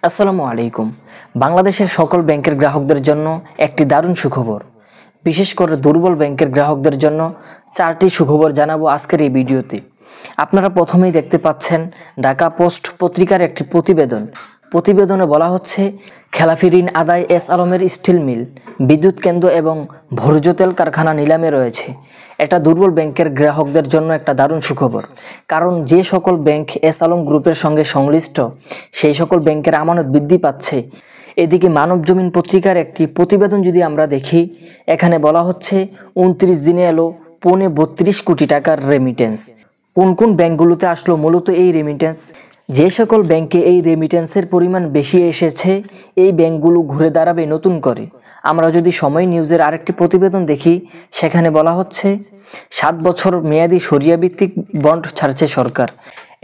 আসসালামু আলাইকুম। বাংলাদেশের সকল ব্যাংকের গ্রাহকদের জন্য একটি দারুণ সুখবর। বিশেষ করে দুর্বল ব্যাংকের গ্রাহকদের জন্য 4টি সুখবর জানাবো আজকের এই ভিডিওতে। আপনারা প্রথমেই দেখতে পাচ্ছেন ঢাকা পোস্ট পত্রিকার একটি প্রতিবেদনে বলা হচ্ছে খেলাফি ঋণ আদায় এস আলমের স্টিল মিল, বিদ্যুৎ কেন্দ্র এবং ভোজ্য তেল কারখানা নিলামে রয়েছে। এটা দুর্বল ব্যাংকের গ্রাহকদের জন্য একটা দারুণ সুখবর, কারণ যে সকল ব্যাংক এস আলম গ্রুপের সঙ্গে সংশ্লিষ্ট সেই সকল ব্যাংকের আমানত বৃদ্ধি পাচ্ছে। এদিকে মানবজমিন পত্রিকার একটি প্রতিবেদন যদি আমরা দেখি, এখানে বলা হচ্ছে 29 দিনে এলো 32 কোটি টাকার রেমিটেন্স। কোন কোন ব্যাংকগুলোতে আসলো মূলত এই রেমিটেন্স? যে সকল ব্যাংকে এই রেমিটেন্সের পরিমাণ বেশি এসেছে এই ব্যাংকগুলো ঘুরে দাঁড়াবে নতুন করে। আমরা যদি সময় নিউজের আরেকটি প্রতিবেদন দেখি, সেখানে বলা হচ্ছে 7 বছর মেয়াদী শরিয়াভিত্তিক বন্ড ছাড়ছে সরকার।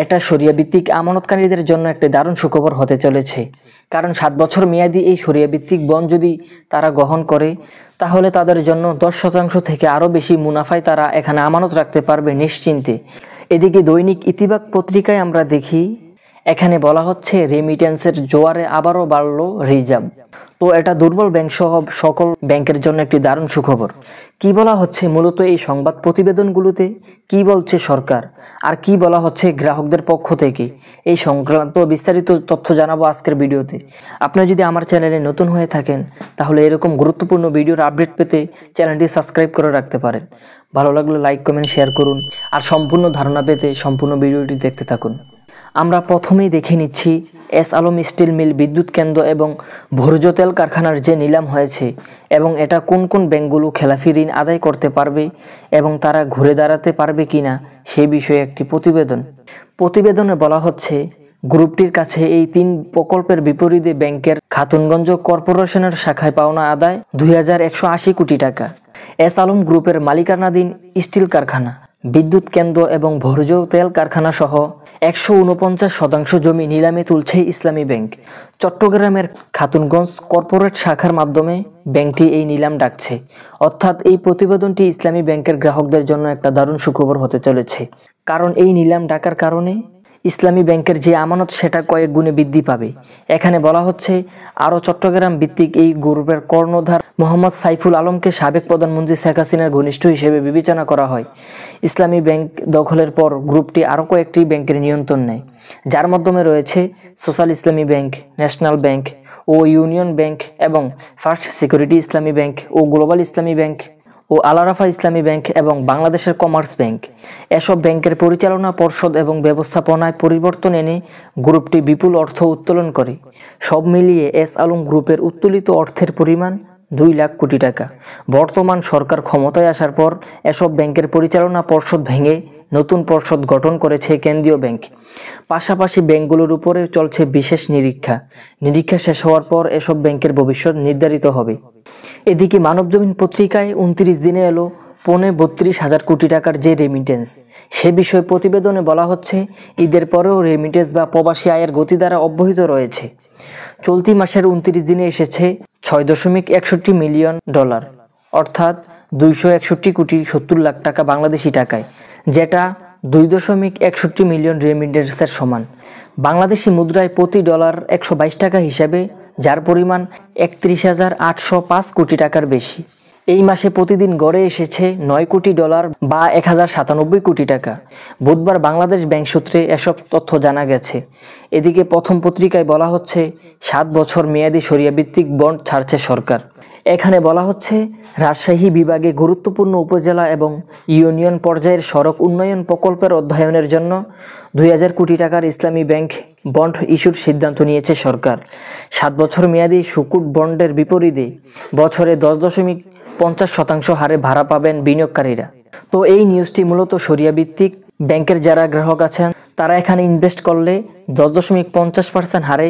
এটা শরিয়াভিত্তিক আমানতকারীদের জন্য একটা দারুণ সুখবর হতে চলেছে, কারণ 7 বছর মেয়াদী এই শরিয়াভিত্তিক বন্ড যদি তারা গ্রহণ করে তাহলে তাদের জন্য 10% থেকে আরও বেশি মুনাফায় তারা এখানে আমানত রাখতে পারবে নিশ্চিন্তে। এদিকে দৈনিক ইতিবাক পত্রিকায় আমরা দেখি, এখানে বলা হচ্ছে রেমিটেন্সের জোয়ারে আবারও বাড়ল রিজার্ভ। তো এটা দুর্বল ব্যাংক সহ সকল ব্যাংকের জন্য একটি দারুণ সুখবর। কি বলা হচ্ছে মূলত এই সংবাদ প্রতিবেদনগুলোতে, কি বলছে সরকার আর কি বলা হচ্ছে গ্রাহকদের পক্ষ থেকে, এই সংক্রান্ত বিস্তারিত তথ্য জানাবো আজকের ভিডিওতে। আপনি যদি আমার চ্যানেলে নতুন হয়ে থাকেন তাহলে এরকম গুরুত্বপূর্ণ ভিডিওর আপডেট পেতে চ্যানেলটি সাবস্ক্রাইব করে রাখতে পারেন। ভালো লাগলে লাইক কমেন্ট শেয়ার করুন, আর সম্পূর্ণ ধারণা পেতে সম্পূর্ণ ভিডিওটি দেখতে থাকুন। আমরা প্রথমেই দেখে নিচ্ছি এস আলম স্টিল মিল, বিদ্যুৎ কেন্দ্র এবং ভোজ্য তেল কারখানার যে নিলাম হয়েছে এবং এটা কোন কোন ব্যাংকগুলো খেলাফি ঋণ আদায় করতে পারবে এবং তারা ঘুরে দাঁড়াতে পারবে কিনা সেই বিষয়ে একটি প্রতিবেদনে বলা হচ্ছে গ্রুপটির কাছে এই 3 প্রকল্পের বিপরীতে ব্যাংকের খাতুনগঞ্জ কর্পোরেশনের শাখায় পাওনা আদায় 2180 কোটি টাকা। এস আলম গ্রুপের মালিকানাধীন স্টিল কারখানা, বিদ্যুৎ কেন্দ্র এবং ভোজ্য তেল কারখানা সহ 149% জমি নিলামে তুলছে ইসলামী ব্যাংক। চট্টগ্রামের খাতুনগঞ্জ কর্পোরেট শাখার মাধ্যমে ব্যাংকটি এই নিলাম ডাকছে। অর্থাৎ এই প্রতিবেদনটি ইসলামী ব্যাংকের গ্রাহকদের জন্য একটা দারুণ সুখবর হতে চলেছে, কারণ এই নিলাম ডাকার কারণে ইসলামী ব্যাংকের যে আমানত সেটা কয়েক গুণে বৃদ্ধি পাবে। এখানে বলা হচ্ছে আরও চট্টগ্রাম ভিত্তিক এই গ্রুপের কর্ণধার মোহাম্মদ সাইফুল আলমকে সাবেক প্রধানমন্ত্রী শেখ হাসিনার ঘনিষ্ঠ হিসেবে বিবেচনা করা হয়। ইসলামী ব্যাংক দখলের পর গ্রুপটি আরও কয়েকটি ব্যাংকের নিয়ন্ত্রণ নেয়, যার মাধ্যমে রয়েছে সোশ্যাল ইসলামী ব্যাংক, ন্যাশনাল ব্যাংক ও ইউনিয়ন ব্যাংক এবং ফার্স্ট সিকিউরিটি ইসলামী ব্যাংক ও গ্লোবাল ইসলামী ব্যাংক ও আলারাফা ইসলামী ব্যাংক এবং বাংলাদেশের কমার্স ব্যাংক। এসব ব্যাংকের পরিচালনা পর্ষদ এবং ব্যবস্থাপনায় পরিবর্তন এনে গ্রুপটি বিপুল অর্থ উত্তোলন করে। সব মিলিয়ে এস আলম গ্রুপের উত্তোলিত অর্থের পরিমাণ 2 লাখ কোটি টাকা। বর্তমান সরকার ক্ষমতায় আসার পর এসব ব্যাংকের পরিচালনা পর্ষদ ভেঙে নতুন পর্ষদ গঠন করেছে কেন্দ্রীয় ব্যাংক। পাশাপাশি ব্যাংকগুলোর উপরে চলছে বিশেষ নিরীক্ষা শেষ হওয়ার পর এসব ব্যাংকের ভবিষ্যৎ নির্ধারিত হবে। এদিকে মানবজমিন পত্রিকায় 29 দিনে এলো 32,000 কোটি টাকার যে রেমিটেন্স, সে বিষয়ে প্রতিবেদনে বলা হচ্ছে ঈদের পরেও রেমিটেন্স বা প্রবাসী আয়ের গতিধারা অব্যাহত রয়েছে। চলতি মাসের 29 দিনে এসেছে $6.61 মিলিয়ন, অর্থাৎ 261 কোটি 70 লাখ টাকা বাংলাদেশি টাকায়, যেটা 2.61 মিলিয়ন রেমিটেন্সের সমান। বাংলাদেশি মুদ্রায় প্রতি ডলার 122 টাকা হিসাবে, যার পরিমাণ 31,805 কোটি টাকার বেশি। এই মাসে প্রতিদিন গড়ে এসেছে $9 কোটি বা 1097 কোটি টাকা। বুধবার বাংলাদেশ ব্যাংক সূত্রে এসব তথ্য জানা গেছে। এদিকে প্রথম পত্রিকায় বলা হচ্ছে 7 বছর মেয়াদী শরিয়াভিত্তিক বন্ড ছাড়ছে সরকার। এখানে বলা হচ্ছে রাজশাহী বিভাগে গুরুত্বপূর্ণ উপজেলা এবং ইউনিয়ন পর্যায়ের সড়ক উন্নয়ন প্রকল্পের অধ্যয়নের জন্য 2000 কোটি টাকার ইসলামী ব্যাংক বন্ড ইস্যুর সিদ্ধান্ত নিয়েছে সরকার। 7 বছর মেয়াদী সুকুট বন্ডের বিপরীতে বছরে 10.50% হারে ভাড়া পাবেন বিনিয়োগকারীরা। তো এই নিউজটি মূলত শরিয়াভিত্তিক ব্যাংকের যারা গ্রাহক আছেন তারা এখানে ইনভেস্ট করলে 10.50% হারে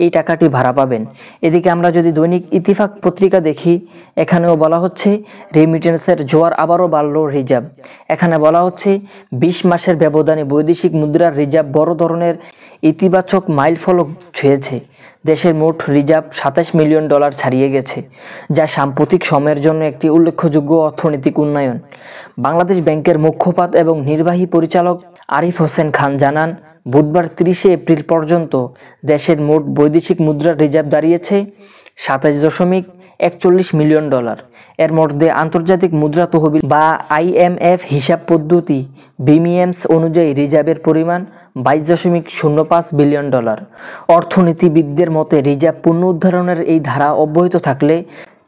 এই টাকাটি ভাড়া পাবেন। এদিকে আমরা যদি দৈনিক ইতিফাক পত্রিকা দেখি, এখানেও বলা হচ্ছে রেমিটেন্সের জোয়ার আবারও বাড়ল রিজার্ভ। এখানে বলা হচ্ছে 20 মাসের ব্যবধানে বৈদেশিক মুদ্রার রিজার্ভ বড় ধরনের ইতিবাচক মাইলফলক ছুঁয়েছে। দেশের মোট রিজার্ভ $27 মিলিয়ন ছাড়িয়ে গেছে, যা সাম্প্রতিক সময়ের জন্য একটি উল্লেখযোগ্য অর্থনৈতিক উন্নয়ন। বাংলাদেশ ব্যাংকের মুখপাত্র এবং নির্বাহী পরিচালক আরিফ হোসেন খান জানান, বুধবার 30 এপ্রিল পর্যন্ত দেশের মোট বৈদেশিক মুদ্রার রিজার্ভ দাঁড়িয়েছে 27.41 মিলিয়ন ডলার। এর মধ্যে আন্তর্জাতিক মুদ্রা তহবিল বা IMF হিসাব পদ্ধতি বিমিএমস অনুযায়ী রিজার্ভের পরিমাণ 22.05 বিলিয়ন ডলার। অর্থনীতিবিদদের মতে রিজার্ভ পুনরুদ্ধারের এই ধারা অব্যাহত থাকলে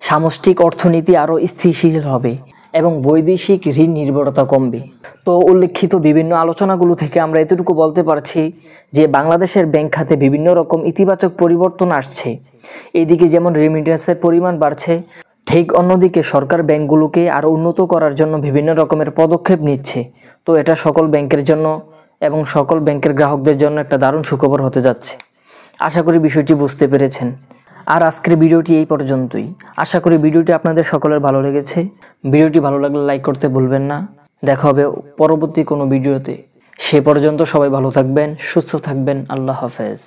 সামষ্টিক অর্থনীতি আরও স্থিতিশীল হবে এবং বৈদেশিক ঋণ নির্ভরতা কমবে। তো উল্লেখিত বিভিন্ন আলোচনাগুলো থেকে আমরা এতটুকু বলতে পারছি যে বাংলাদেশের ব্যাংক খাতে বিভিন্ন রকম ইতিবাচক পরিবর্তন আসছে। এদিকে যেমন রেমিটেন্সের পরিমাণ বাড়ছে, ঠিক অন্যদিকে সরকার ব্যাংকগুলোকে আরও উন্নত করার জন্য বিভিন্ন রকমের পদক্ষেপ নিচ্ছে। তো এটা সকল ব্যাংকের জন্য এবং সকল ব্যাংকের গ্রাহকদের জন্য একটা দারুণ সুখবর হতে যাচ্ছে। আশা করি বিষয়টি বুঝতে পেরেছেন। আর আজকের ভিডিওটি এই পর্যন্তই। আশা করি ভিডিওটি আপনাদের সকলের ভালো লেগেছে। ভিডিওটি ভালো লাগলে লাইক করতে ভুলবেন না। দেখা হবে পরবর্তী কোনো ভিডিওতে। সে পর্যন্ত সবাই ভালো থাকবেন, সুস্থ থাকবেন। আল্লাহ হাফেজ।